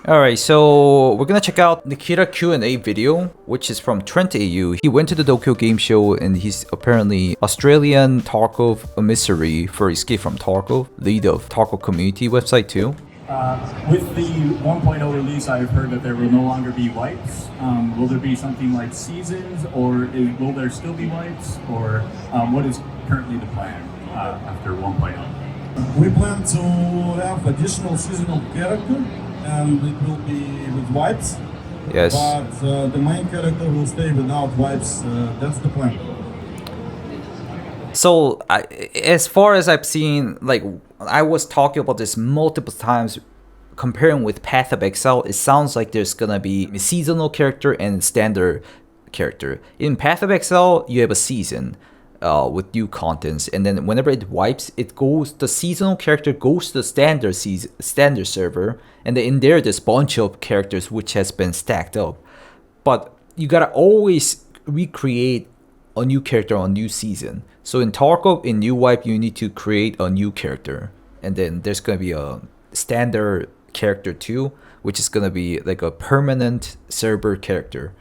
Alright, so we're gonna check out Nikita Q&A video, which is from Trent AU. He went to the Tokyo Game Show and he's apparently Australian Tarkov emissary for Escape from Tarkov, lead of Tarkov community website too. With the 1.0 release, I've heard that there will no longer be wipes. Will there be something like seasons, or will there still be wipes, or what is currently the plan after 1.0? We plan to have additional seasonal character, and it will be with wipes. Yes. But the main character will stay without wipes. That's the plan. So, as far as I've seen, like, I was talking about this multiple times, comparing with Path of Exile, it sounds like there's gonna be a seasonal character and standard character. In Path of Exile, you have a season with new contents, and then whenever it wipes, the seasonal character goes to the standard server, and then in there, there's a bunch of characters which has been stacked up. But you gotta always recreate a new character on new season. So in Tarkov, in new wipe, you need to create a new character, and then there's gonna be a standard character too, which is gonna be like a permanent server character,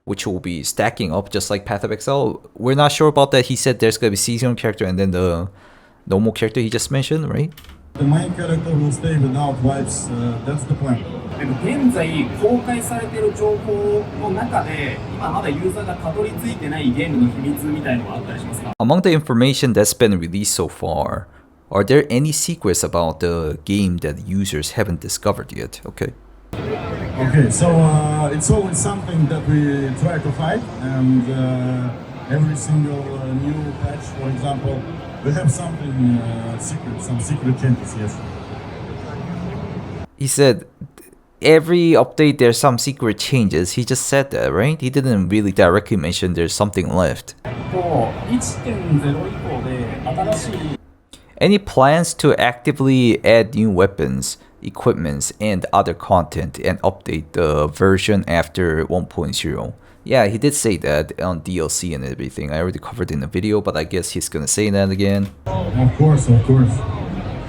which will be stacking up just like Path of Exile. We're not sure about that. He said there's gonna be seasonal character and then the normal character he just mentioned, right? The main character will stay without wipes. That's the plan. 現在公開されている情報の中で今まだユーザーがたどり着いてないゲームの秘密みたいのはあったりしますか? Among the information that's been released so far, are there any secrets about the game that users haven't discovered yet? Okay. Okay, so it's always something that we try to hide, and every single new patch, for example, we have something secret, some secret changes, yes. He said every update there's some secret changes. He just said that, right? He didn't really directly mention there's something left. Any plans to actively add new weapons, equipments, and other content and update the version after 1.0? Yeah, he did say that on DLC and everything. I already covered in the video, but I guess he's gonna say that again. Of course, of course.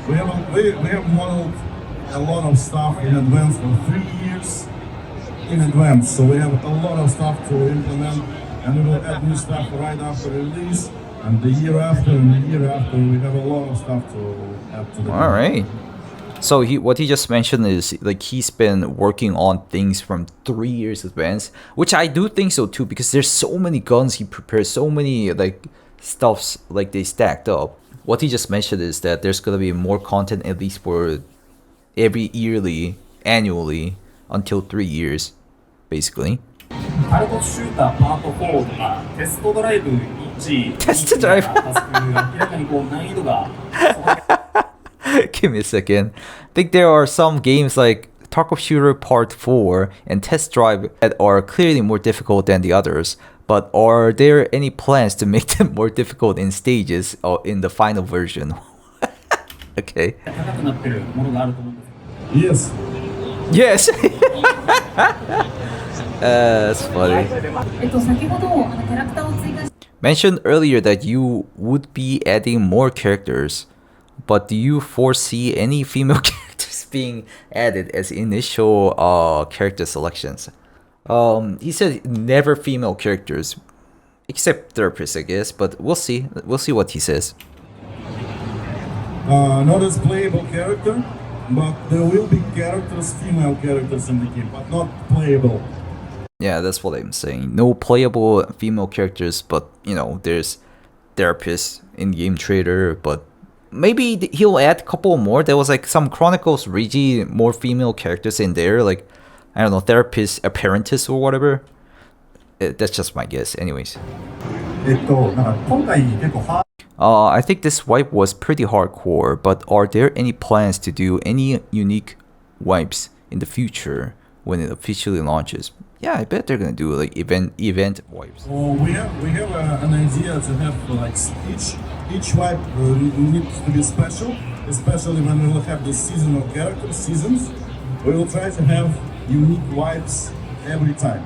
We have modeled a lot of stuff in advance for 3 years in advance. So we have a lot of stuff to implement, and we will add new stuff right after release, and the year after, and the year after. We have a lot of stuff to add to the game. All right. So what he just mentioned is like he's been working on things from 3 years advance, which I do think so too, because there's so many guns he prepares, so many like stuffs like they stacked up. What he just mentioned is that there's gonna be more content at least for every annually until 3 years, basically. Tarkov Shooter Part 4とかテストドライブ1テストドライブ明らかにこう難易度が Give me a second. I think there are some games like Tarkov Shooter Part 4 and Test Drive that are clearly more difficult than the others. But are there any plans to make them more difficult in stages or in the final version? Okay. 高くなってるものがあると思うんです。Yes. Yes. That's funny. Mentioned earlier that you would be adding more characters, but do you foresee any female characters being added as initial character selections? He said never female characters, except therapists, I guess. But we'll see. We'll see what he says. Not as playable character, but there will be characters, female characters in the game, but not playable. Yeah, that's what I'm saying. No playable female characters, but you know, there's therapists, in-game trader, but maybe he'll add a couple more. There was like some Chronicles Regi more female characters in there, like I don't know, therapist, apprentice or whatever. That's just my guess. Anyways. I think this wipe was pretty hardcore, but are there any plans to do any unique wipes in the future when it officially launches? Yeah, I bet they're gonna do like event wipes. Well, we have an idea to have like each wipe needs to be special, especially when we will have the seasonal characters, seasons. We will try to have unique wipes every time.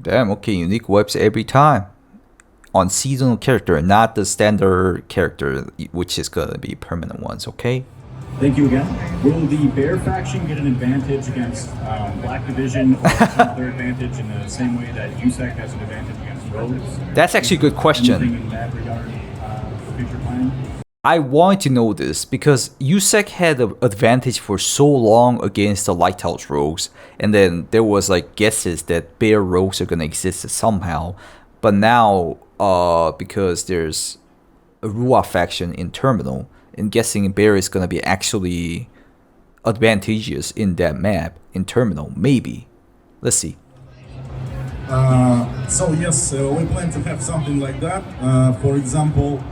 Damn, okay, unique wipes every time. On seasonal character, not the standard character, which is gonna be permanent ones, okay? Thank you again. Will the Bear faction get an advantage against Black Division or some other advantage in the same way that USEC has an advantage against Rogues? That's actually a good question. Anything in that regard for future planning? I want to know this because USEC had an advantage for so long against the Lighthouse Rogues, and then there was like guesses that Bear Rogues are gonna exist somehow, but now because there's a Rua faction in Terminal, I'm guessing Bear is gonna be actually advantageous in that map in Terminal, maybe. Let's see. So yes, we plan to have something like that. For example,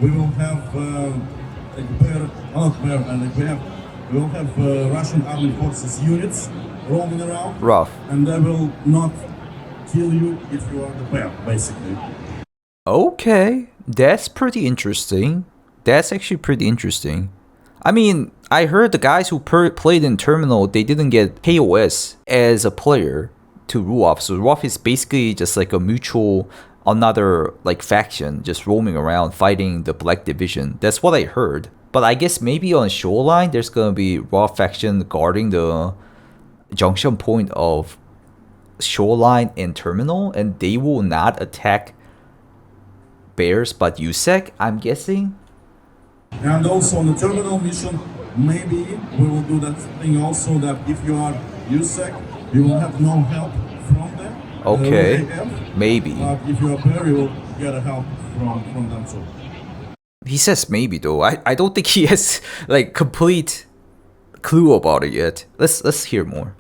we will have we will have Russian armed forces units roaming around, Rough. and they will not kill you if you are the bear, basically. Okay, that's pretty interesting. That's actually pretty interesting. I mean, I heard the guys who played in Terminal, they didn't get KOS as a player to Ruaf. So Ruaf is basically just like a mutual, another like faction just roaming around fighting the Black Division. That's what I heard. But I guess maybe on Shoreline, there's gonna be Ruaf faction guarding the junction point of Shoreline and Terminal, and they will not attack Bears but USEC, I'm guessing. And also on the terminal mission, maybe we will do that thing also that if you are USEC, you will have no help from them. Okay, maybe. But if you are bear, you will get a help from them too. He says maybe though. I don't think he has like complete clue about it yet. Let's hear more.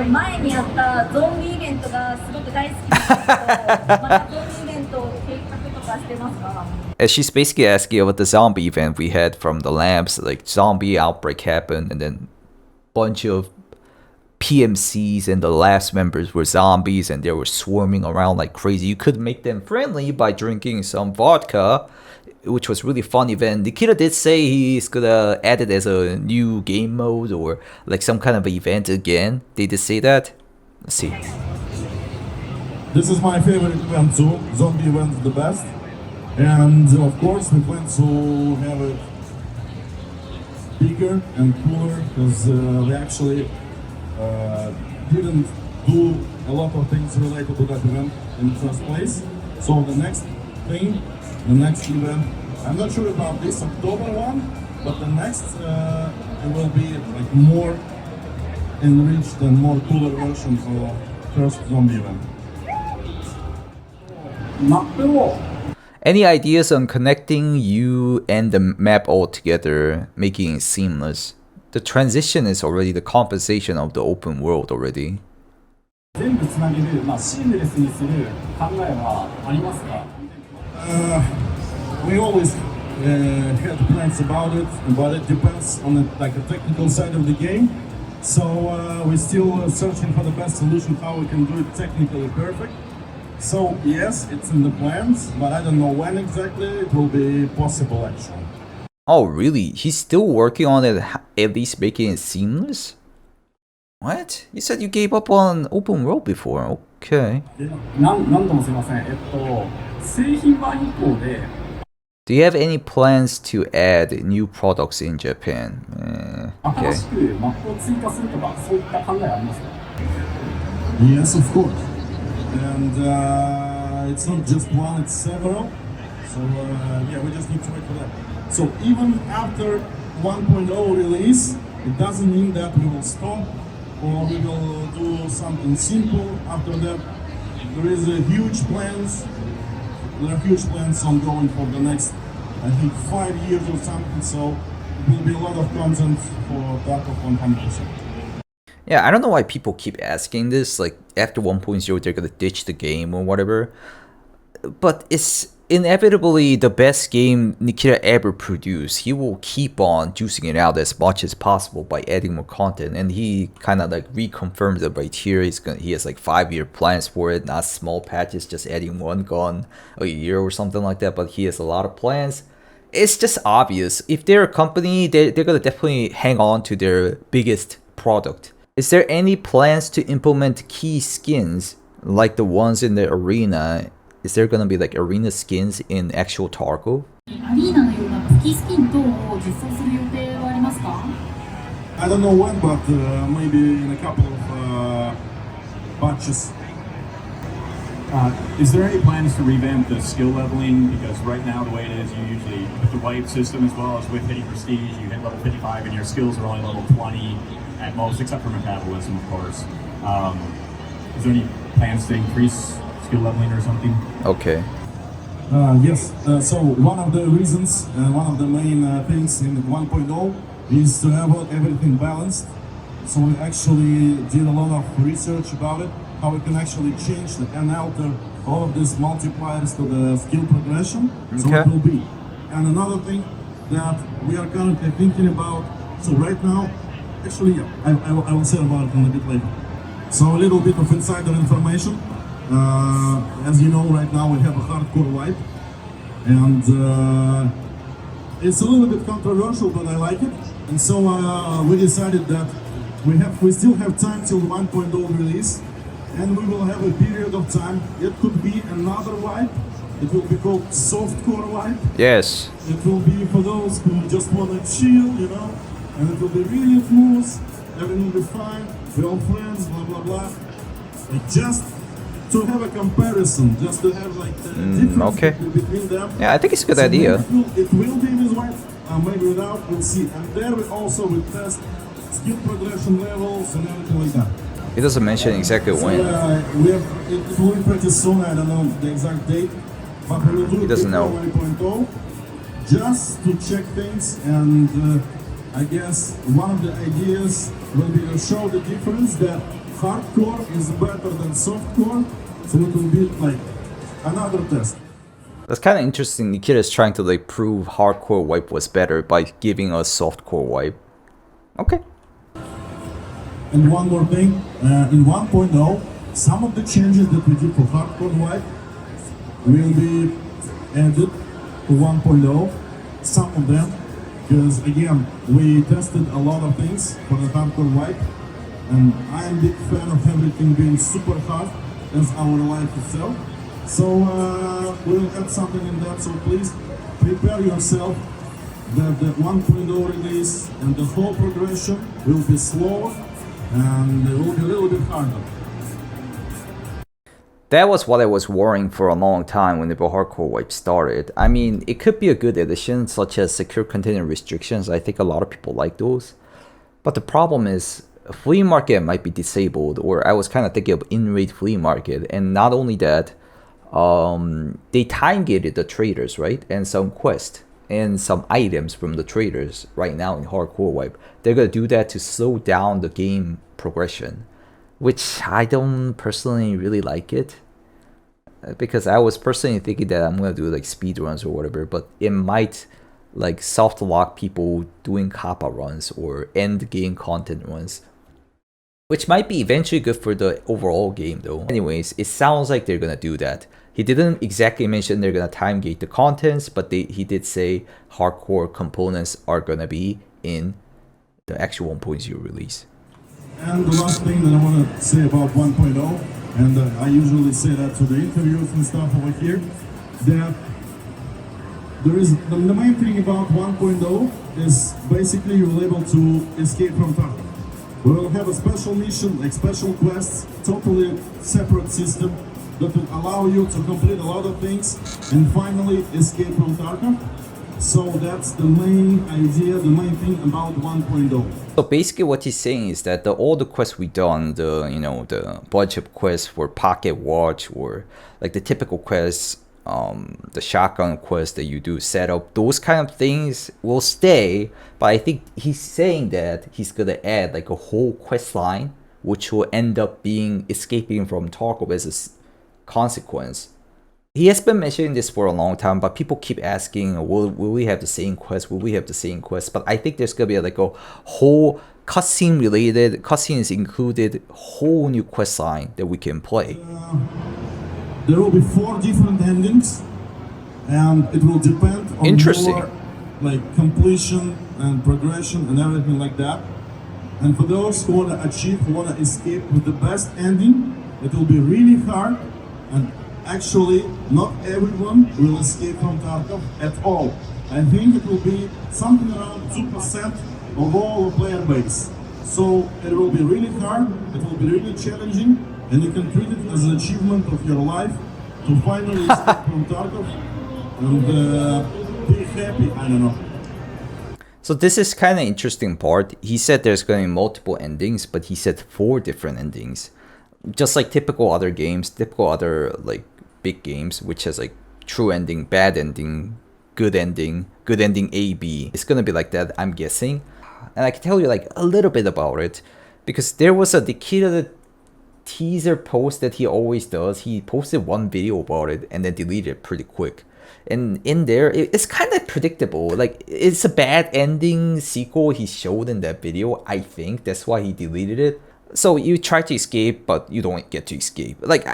前にやったゾンビイベントがすごく大好きなんですけど、またゾンビイベント計画とかしてますか? And she's basically asking about the zombie event we had from the lamps. Like zombie outbreak happened, and then bunch of PMCs and the last members were zombies, and they were swarming around like crazy. You could make them friendly by drinking some vodka, which was really fun event. Nikita did say he's gonna add it as a new game mode or like some kind of event again. They did say that. Let's see. This is my favorite event too. Zombie event is the best. And of course we plan to have it bigger and cooler because we actually didn't do a lot of things related to that event in the first place. So the next thing, the next event, I'm not sure about this October one, but the next it will be like more enriched and more cooler version of first zombie event. Any ideas on connecting you and the map all together, making it seamless? The transition is already the compensation of the open world already. 全部つなげる、シームレスにする考えはありますか? We always had plans about it, but it depends on the technical side of the game. So we're still searching for the best solution how we can do it technically perfect. So yes, it's in the plans, but I don't know when exactly it will be possible actually. Oh really? He's still working on it, at least making it seamless? What? You said you gave up on open world before. Okay. 何度もすみません。製品版以降で Do you have any plans to add new products in Japan? 新しくマップを追加するとかそういった考えありますか? Yes, of course. And it's not just one, it's several. So yeah, we just need to wait for that. So even after 1.0 release, it doesn't mean that we will stop or we will do something simple after that. There is a huge plans. There are huge plans ongoing for the next, I think, 5 years or something. So it will be a lot of content for Tarkov 100%. Yeah, I don't know why people keep asking this. Like after 1.0, they're gonna ditch the game or whatever. But it's inevitably the best game Nikita ever produced. He will keep on juicing it out as much as possible by adding more content, and he kind of like reconfirmed it right here. He has like 5-year plans for it, not small patches, just adding one gun a year or something like that. But he has a lot of plans. It's just obvious. If they're a company, they're gonna definitely hang on to their biggest product. Is there any plans to implement key skins like the ones in the arena? Is there gonna be like arena skins in actual Tarkov? アリーナのようなキースキン等を実装する予定はありますか? I don't know when, but maybe in a couple of batches. Is there any plans to revamp the skill leveling? Because right now, the way it is, you usually, with the wipe system as well as with hitting prestige, you hit level 55 and your skills are only level 20 at most, except for metabolism, of course. Is there any plans to increase skill leveling or something? Okay. Yes, so one of the reasons, one of the main things in 1.0 is to have everything balanced. So we actually did a lot of research about it, how we can actually change and alter all of these multipliers to the skill progression, so it will be. And another thing that we are currently thinking about, so right now, actually, I will say about it a little bit later. So a little bit of insider information. As you know, right now we have a hardcore wipe, and it's a little bit controversial, but I like it. And so we decided that we still have time till 1.0 release, and we will have a period of time. It could be another wipe. It will be called softcore wipe. Yes. It will be for those who just want to chill, you know, and it will be really smooth. Everything will be fine. We're all friends, blah blah blah. Like just to have a comparison, just to have like the difference between them. Yeah, I think it's a good So idea. It will be with wipe, maybe without. We'll see. And there we also will test skill progression levels and everything like that. It doesn't mention exactly So, when. we have, it will be pretty soon. I don't know the exact date, but we will do He it doesn't know. 1.0 just to check things. And I guess one of the ideas will be to show the difference that hardcore is better than softcore. So it will be like another test. That's kind of interesting. Nikita is trying to like prove hardcore wipe was better by giving us softcore wipe. Okay. And one more thing, in 1.0, some of the changes that we did for hardcore wipe will be added to 1.0. Some of them, because again, we tested a lot of things for the hardcore wipe, and I am a big fan of everything being super hard as our life itself. So we'll add something in that, so please prepare yourself that the 1.0 release and the whole progression will be slower and it will be a little bit harder. That was what I was worrying for a long time when the hardcore wipe started. I mean, it could be a good addition, such as secure container restrictions. I think a lot of people like those. But the problem is, flea market might be disabled, or I was kind of thinking of in-raid flea market. And not only that, they time gated the traders, right? And some quests and some items from the traders right now in hardcore wipe. They're gonna do that to slow down the game progression, which I don't personally really like it, because I was personally thinking that I'm gonna do like speed runs or whatever, but it might like soft lock people doing kappa runs or end game content runs, which might be eventually good for the overall game though. Anyways, it sounds like they're gonna do that. He didn't exactly mention they're gonna time gate the contents, but he did say hardcore components are gonna be in the actual 1.0 release. And the last thing that I want to say about 1.0, and I usually say that to the interviews and stuff over here, that there is the main thing about 1.0 is basically you're able to escape from Tarkov. We will have a special mission, like special quests, totally separate system that will allow you to complete a lot of things and finally escape from Tarkov. So that's the main idea, the main thing about 1.0. So basically what he's saying is that all the quests we done, the budget quests for pocket watch, or like the typical quests, the shotgun quest that you do set up, those kind of things will stay. But I think he's saying that he's gonna add like a whole quest line, which will end up being escaping from Tarkov as a consequence. He has been mentioning this for a long time, but people keep asking, will we have the same quest? Will we have the same quest? But I think there's gonna be like a whole cutscene is included, whole new quest line that we can play. There will be 4 different endings, and it will depend on your like completion and progression and everything like that. And for those who wanna achieve, who wanna escape with the best ending, it will be really hard. And actually, not everyone will escape from Tarkov at all. I think it will be something around 2% of all the player base. So it will be really hard, it will be really challenging, and you can treat it as an achievement of your life to finally escape from Tarkov and be happy, I don't know. So this is kind of interesting part. He said there's going to be multiple endings, but he said 4 different endings. Just like typical other games, typical other like big games, which has like true ending, bad ending, good ending A, B. It's going to be like that, I'm guessing. And I can tell you like a little bit about it, because there was a Nikita teaser post that he always does. He posted one video about it and then deleted it pretty quick. And in there, it's kind of predictable. Like, it's a bad ending sequel he showed in that video, I think. That's why he deleted it. So you try to escape, but you don't get to escape. Like,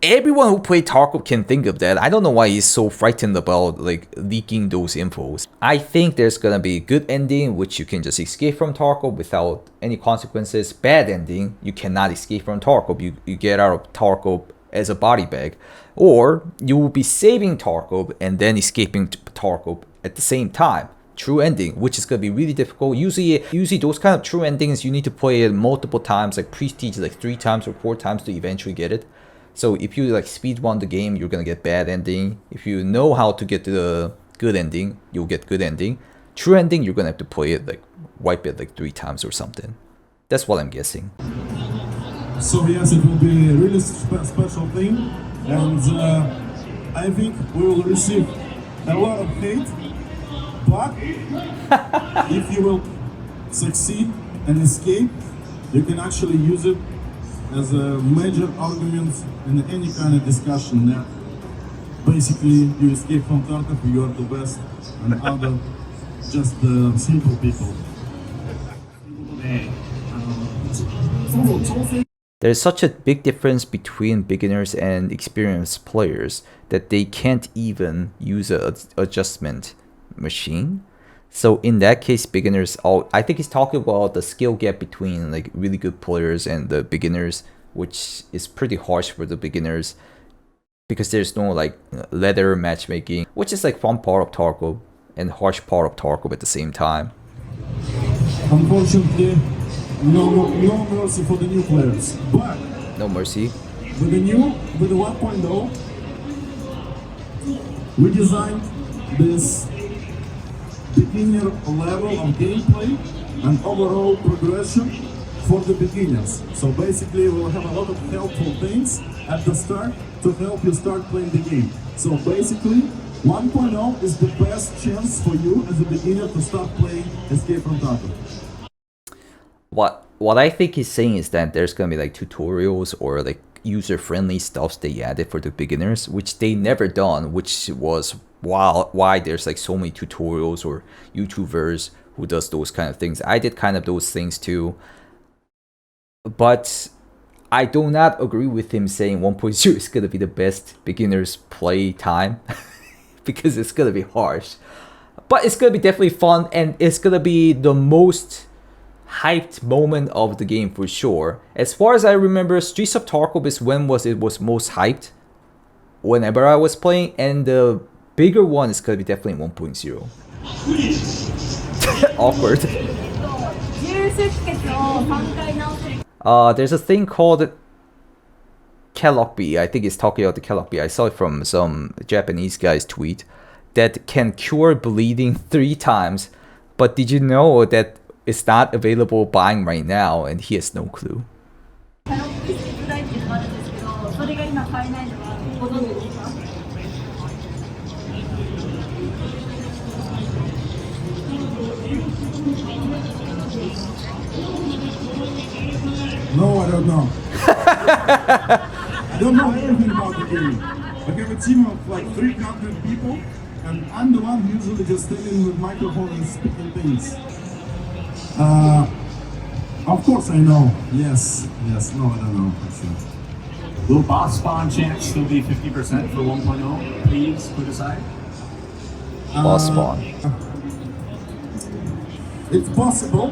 everyone who played Tarkov can think of that. I don't know why he's so frightened about, like, leaking those infos. I think there's gonna be a good ending, which you can just escape from Tarkov without any consequences. Bad ending, you cannot escape from Tarkov. You get out of Tarkov as a body bag. Or you will be saving Tarkov and then escaping Tarkov at the same time. True ending, which is going to be really difficult. Usually those kind of true endings, you need to play it multiple times, like Prestige, like 3 times or 4 times to eventually get it. So if you like speedrun the game, you're going to get bad ending. If you know how to get to the good ending, you'll get good ending. True ending, you're going to have to play it, like wipe it like 3 times or something. That's what I'm guessing. So yes, it will be a really special thing, and I think we will receive a lot of hate, but if you will succeed and escape, you can actually use it as a major argument in any kind of discussion that basically you escape from Tarkov, you are the best, and other just simple people. There's such a big difference between beginners and experienced players that they can't even use an adjustment machine. So in that case, beginners, I think he's talking about the skill gap between like really good players and the beginners, which is pretty harsh for the beginners because there's no like ladder matchmaking, which is like fun part of Tarkov and harsh part of Tarkov at the same time. Unfortunately, no mercy for the new players, but no mercy. With the 1.0, we designed this beginner level of gameplay and overall progression for the beginners. So basically, we'll have a lot of helpful things at the start to help you start playing the game. So basically, 1.0 is the best chance for you as a beginner to start playing Escape from Tarkov. What I think he's saying is that there's gonna be like tutorials or like user-friendly stuff they added for the beginners, which they never done, which was why there's like so many tutorials or YouTubers who does those kind of things. I did kind of those things too, but I do not agree with him saying 1.0 is gonna be the best beginners play time because it's gonna be harsh, but it's gonna be definitely fun and it's gonna be the most hyped moment of the game for sure. As far as I remember, Streets of Tarkov is when it was most hyped whenever I was playing, and the bigger one is gonna be definitely 1.0. Awkward. There's a thing called Kellockby. I think it's talking about the Kellockby. I saw it from some Japanese guy's tweet that can cure bleeding 3 times. But did you know that it's not available buying right now, and he has no clue. No, I don't know. I don't know anything about the game. I have a team of like 300 people, and I'm the one who usually just standing with microphone and speaking things. Of course I know. Yes. No, I don't know. Will boss spawn chance still be 50% for 1.0? Please put aside. Boss spawn. It's possible,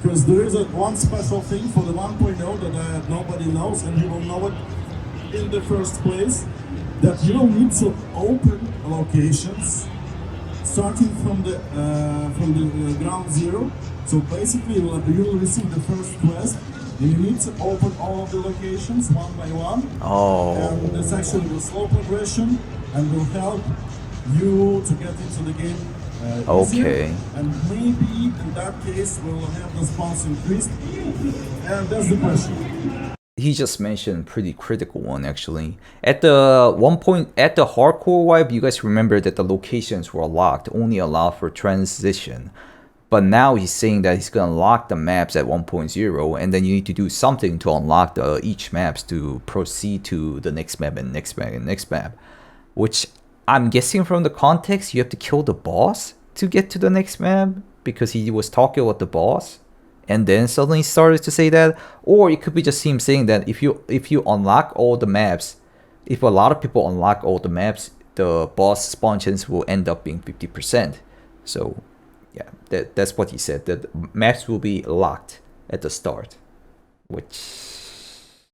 because there is one special thing for the 1.0 that nobody knows, and you will know it in the first place, that you don't need to open locations starting from the ground zero. So basically, you will receive the first quest. And you need to open all of the locations one by one. Oh. And this actually will slow progression and will help you to get into the game easier. Okay. And maybe in that case, we'll have the spawns increased. And that's the question. He just mentioned a pretty critical one actually. At the one point at the hardcore wipe, you guys remember that the locations were locked, only allowed for transition. But now he's saying that he's gonna lock the maps at 1.0, and then you need to do something to unlock each maps to proceed to the next map and next map and next map. Which I'm guessing from the context, you have to kill the boss to get to the next map, because he was talking about the boss and then suddenly started to say that. Or it could be just him saying that if you unlock all the maps, if a lot of people unlock all the maps, the boss spawn chance will end up being 50%. So yeah, that's what he said, that maps will be locked at the start, which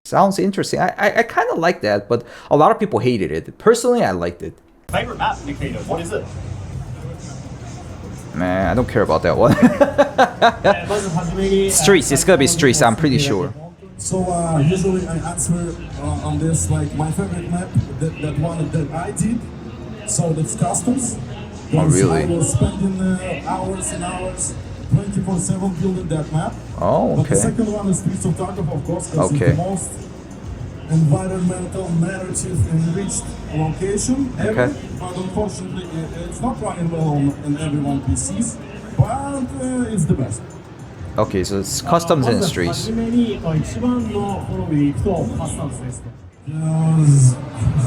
sounds interesting. I kind of like that, but a lot of people hated it. Personally, I liked it. Favorite map, Nikita, what is it? Man, I don't care about that one. Streets, it's gonna be streets, I'm pretty sure. So usually I answer on this, like my favorite map, that one that I did. So that's customs. Oh, really? I was spending hours and hours, 24/7 building that map. Oh, But the okay. second one is Streets of Tarkov, of course, because Okay. it's the most environmental, narrative, enriched location ever. Okay. But unfortunately, it's not running well on everyone PCs, but it's the best. Okay, so it's customs and streets. 初めに一番のフォローに行くとカスタムズですと。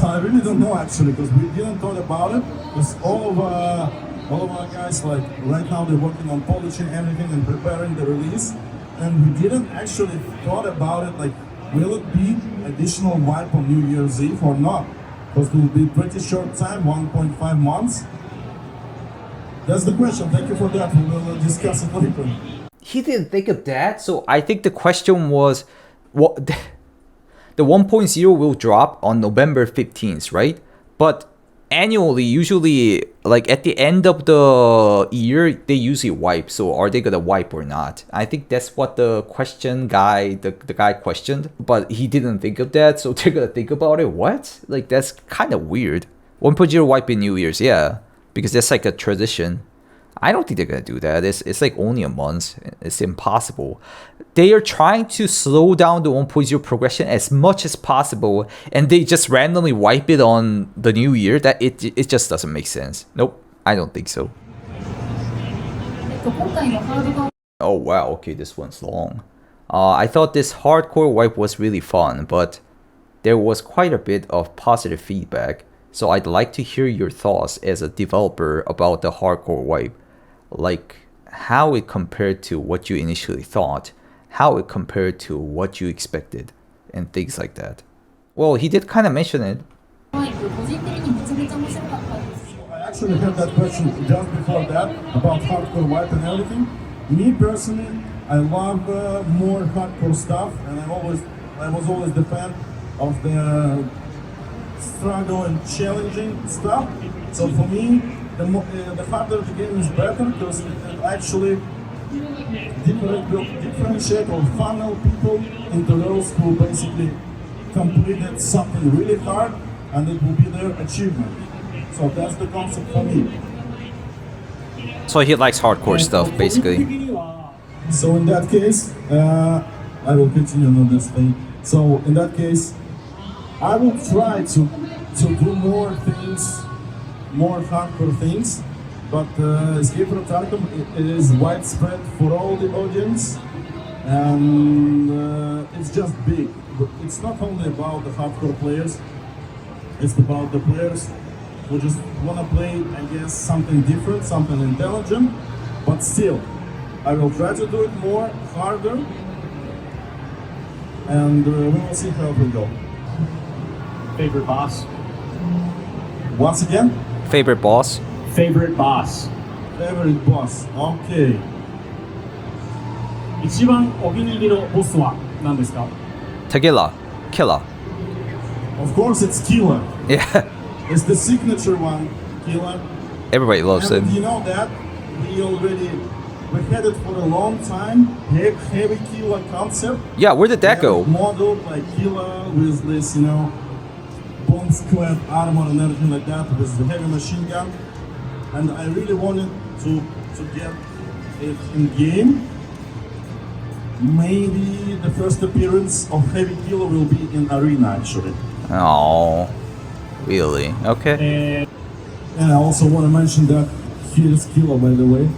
I really don't know actually, because we didn't thought about it. Because all of our guys, like right now, they're working on polishing everything and preparing the release, and we didn't actually thought about it. Like, will it be additional wipe on New Year's Eve or not? Because it will be pretty short time, 1.5 months. That's the question. Thank you for that. We will discuss it later. He didn't think of that, so I think the question was, what? The 1.0 will drop on November 15th, right? But annually, usually, like at the end of the year, they usually wipe. So are they gonna wipe or not? I think that's what the question guy, the guy questioned. But he didn't think of that, so they're gonna think about it. What? Like, that's kind of weird. 1.0 wipe in New Year's, yeah, because that's like a tradition. I don't think they're gonna do that. It's like only a month. It's impossible. They are trying to slow down the 1.0 progression as much as possible, and they just randomly wipe it on the new year. That it just doesn't make sense. Nope, I don't think so. 今回のハードが Oh wow, okay, this one's long. I thought this hardcore wipe was really fun, but there was quite a bit of positive feedback. So I'd like to hear your thoughts as a developer about the hardcore wipe. Like how it compared to what you initially thought, how it compared to what you expected, and things like that. Well, he did kind of mention it. ワイプ個人的にめちゃめちゃ面白かったです。 I actually had that question just before that about hardcore wipe and everything. Me personally, I love more hardcore stuff, and I was always the fan of the struggle and challenging stuff. So for me, the harder the game is better, because it actually differentiate or funnel people into those who basically completed something really hard, and it will be their achievement. So that's the concept for me. So he likes hardcore stuff, 個人 basically. 的には So in that case, I will continue on this thing. So in that case, I will try to do more things, more hardcore things. But Escape from Tarkov is widespread for all the audience, and it's just big. It's not only about the hardcore players. It's about the players who just want to play, I guess, something different, something intelligent. But still, I will try to do it more, harder, and we will see how it will go. Favorite boss? Once again, Favorite boss? Favorite boss? favorite boss. Okay. 一番お気に入りのボスは何ですか？ Killa. Killa. Of course, it's Killa. Yeah. It's the signature one, Killa. Everybody loves And him. you know that we had it for a long time. Heavy Killa concept. Yeah, where did that go? Modeled like Killa with this, bomb squad armor and everything like that with the heavy machine gun. And I really wanted to get it in game. Maybe the first appearance of Heavy Killa will be in Arena actually. Oh, really? Okay. And I also want to mention that here's Killa, by the way.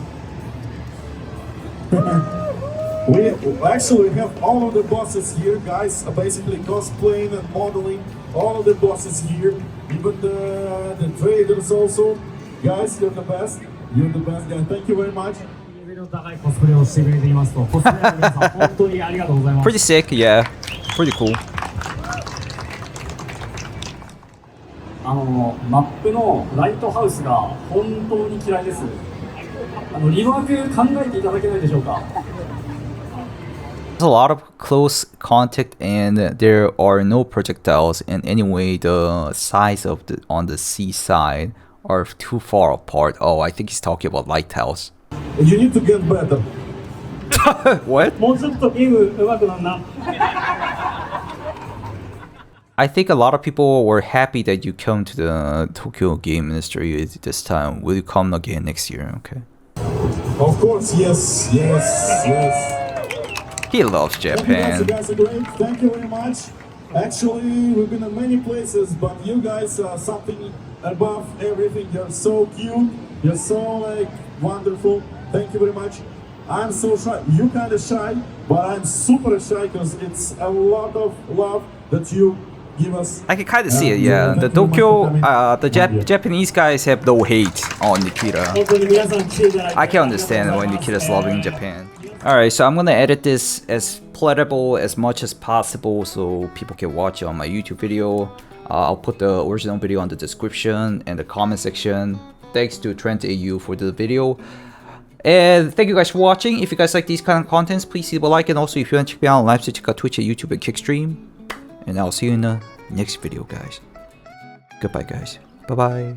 We actually have all of the bosses here, guys. Basically cosplaying and modeling all of the bosses here. Even the traders also. Guys, you're the best. You're the best, guys. Thank you very much. レベルの高いコスプレをしてくれていますと、コスプレイヤーの皆さん本当にありがとうございます。 Pretty sick, yeah. Pretty cool. マップのライトハウスが本当に嫌いです。リワーク考えていただけないでしょうか。 There's a lot of close contact and there are no projectiles, and anyway the sides of the on the sea side are too far apart. Oh, I think he's talking about lighthouse. You need to get better. What? もうちょっとゲーム上手くなんな。 I think a lot of people were happy that you come to the Tokyo Game Ministry this time. Will you come again next year? Okay. Of course, yes. He loves Japan. You guys are great. Thank you very much. Actually, we've been in many places, but you guys are something above everything. You're so cute. You're so wonderful. Thank you very much. I'm so shy. You're kind of shy, but I'm super shy because it's a lot of love that you give us. I can kind of see it, yeah. The Tokyo, Japanese guys have no hate on Nikita. 本当に皆さん来ていただいて I can understand why Nikita's loving Japan. Alright, so I'm gonna edit this as palatable as much as possible so people can watch it on my YouTube video. I'll put the original video on the description and the comment section. Thanks to Trent AU for the video. And thank you guys for watching. If you guys like these kind of contents, please leave a like. And also if you want to check me out on live, check out Twitch and YouTube and Kickstream. And I'll see you in the next video, guys. Goodbye, guys. Bye-bye.